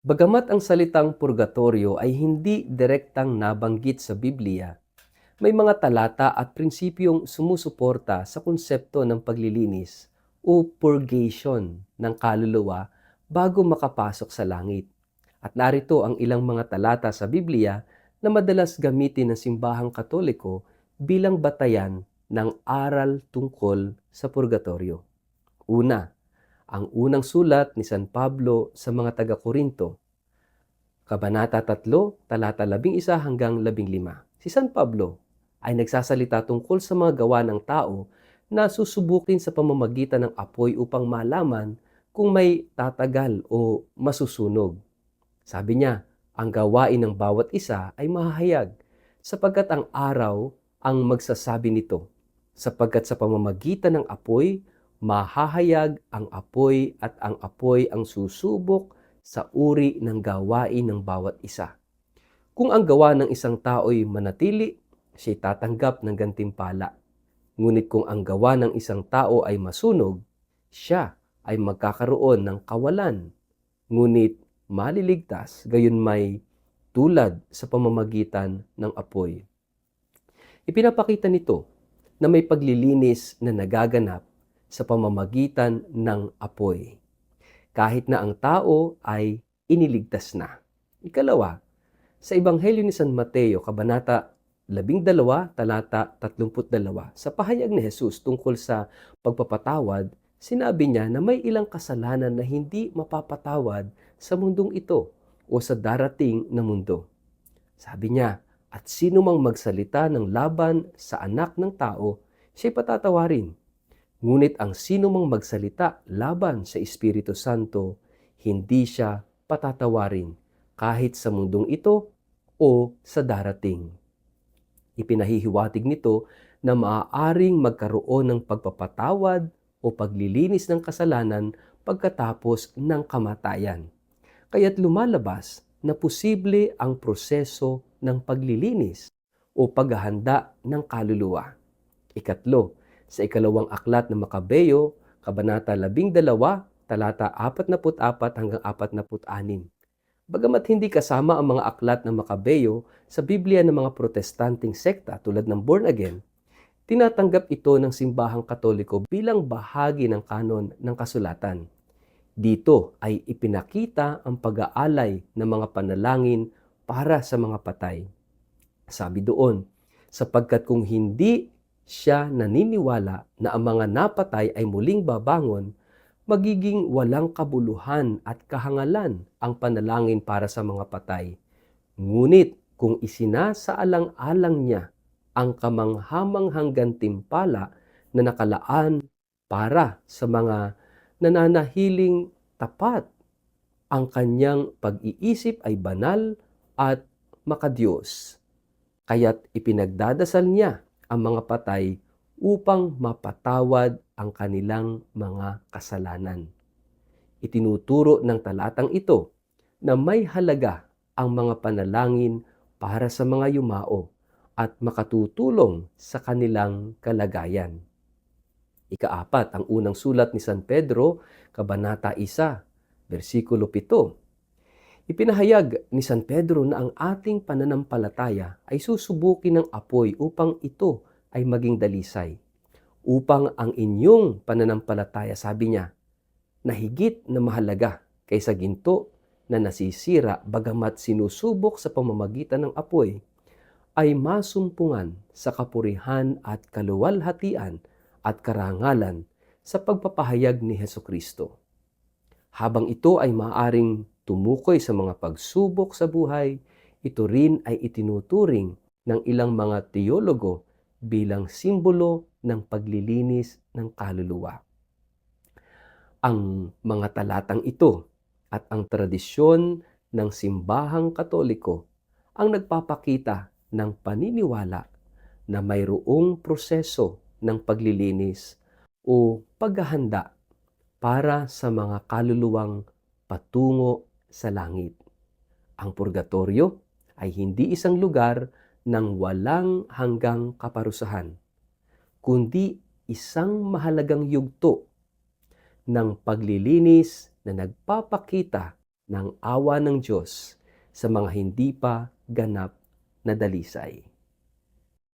Bagamat ang salitang purgatorio ay hindi direktang nabanggit sa Biblia, may mga talata at prinsipyong sumusuporta sa konsepto ng paglilinis o purgation ng kaluluwa bago makapasok sa langit. At narito ang ilang mga talata sa Biblia na madalas gamitin ng simbahang Katoliko bilang batayan ng aral tungkol sa purgatorio. Una, ang unang sulat ni San Pablo sa mga taga-Korinto, Kabanata 3, talata 11 hanggang 15. Si San Pablo ay nagsasalita tungkol sa mga gawa ng tao na susubukin sa pamamagitan ng apoy upang malaman kung may tatagal o masusunog. Sabi niya, ang gawain ng bawat isa ay mahahayag sapagkat ang araw ang magsasabi nito. Sapagkat sa pamamagitan ng apoy, mahahayag ang apoy at ang apoy ang susubok sa uri ng gawain ng bawat isa. Kung ang gawa ng isang tao'y manatili, siya'y tatanggap ng gantimpala. Ngunit kung ang gawa ng isang tao ay masunog, siya ay magkakaroon ng kawalan. Ngunit maliligtas, gayon may tulad sa pamamagitan ng apoy. Ipinapakita nito na may paglilinis na nagaganap sa pamamagitan ng apoy, kahit na ang tao ay iniligtas na. Ikalawa, sa Ebanghelyo ni San Mateo, Kabanata 12, talata 32, sa pahayag ni Jesus tungkol sa pagpapatawad, sinabi niya na may ilang kasalanan na hindi mapapatawad sa mundong ito o sa darating na mundo. Sabi niya, at sino mang magsalita ng laban sa anak ng tao, siya'y patatawarin. Ngunit ang sino mang magsalita laban sa Espiritu Santo, hindi siya patatawarin kahit sa mundong ito o sa darating. Ipinahihiwatig nito na maaaring magkaroon ng pagpapatawad o paglilinis ng kasalanan pagkatapos ng kamatayan. Kaya't lumalabas na posible ang proseso ng paglilinis o paghahanda ng kaluluwa. Ikatlo, sa ikalawang aklat ng Makabeyo, Kabanata 12, talata 44 hanggang 46. Bagamat hindi kasama ang mga aklat ng Makabeyo sa Biblia ng mga protestanteng sekta tulad ng Born Again, tinatanggap ito ng simbahang Katoliko bilang bahagi ng kanon ng kasulatan. Dito ay ipinakita ang pag-aalay ng mga panalangin para sa mga patay. Sabi doon, sapagkat kung hindi siya naniniwala na ang mga napatay ay muling babangon, magiging walang kabuluhan at kahangalan ang panalangin para sa mga patay. Ngunit kung isinasaalang-alang niya ang kamanghamanghang gantimpala na nakalaan para sa mga nananahiling tapat, ang kanyang pag-iisip ay banal at makadiyos. Kaya't ipinagdadasal niya ang mga patay upang mapatawad ang kanilang mga kasalanan. Itinuturo ng talatang ito na may halaga ang mga panalangin para sa mga yumao at makatutulong sa kanilang kalagayan. Ikaapat, ang unang sulat ni San Pedro, Kabanata 1, versikulo 7. Ipinahayag ni San Pedro na ang ating pananampalataya ay susubukin ng apoy upang ito ay maging dalisay. Upang ang inyong pananampalataya, sabi niya, na higit na mahalaga kaysa ginto na nasisira bagamat sinusubok sa pamamagitan ng apoy, ay masumpungan sa kapurihan at kaluwalhatian at karangalan sa pagpapahayag ni Hesukristo. Habang ito ay maaaring tumukoy sa mga pagsubok sa buhay, ito rin ay itinuturing ng ilang mga teologo bilang simbolo ng paglilinis ng kaluluwa. Ang mga talatang ito at ang tradisyon ng simbahang Katoliko ang nagpapakita ng paniniwala na mayroong proseso ng paglilinis o paghahanda para sa mga kaluluwang patungo sa langit. Ang purgatorio ay hindi isang lugar ng walang hanggang kaparusahan, kundi isang mahalagang yugto ng paglilinis na nagpapakita ng awa ng Diyos sa mga hindi pa ganap na dalisay.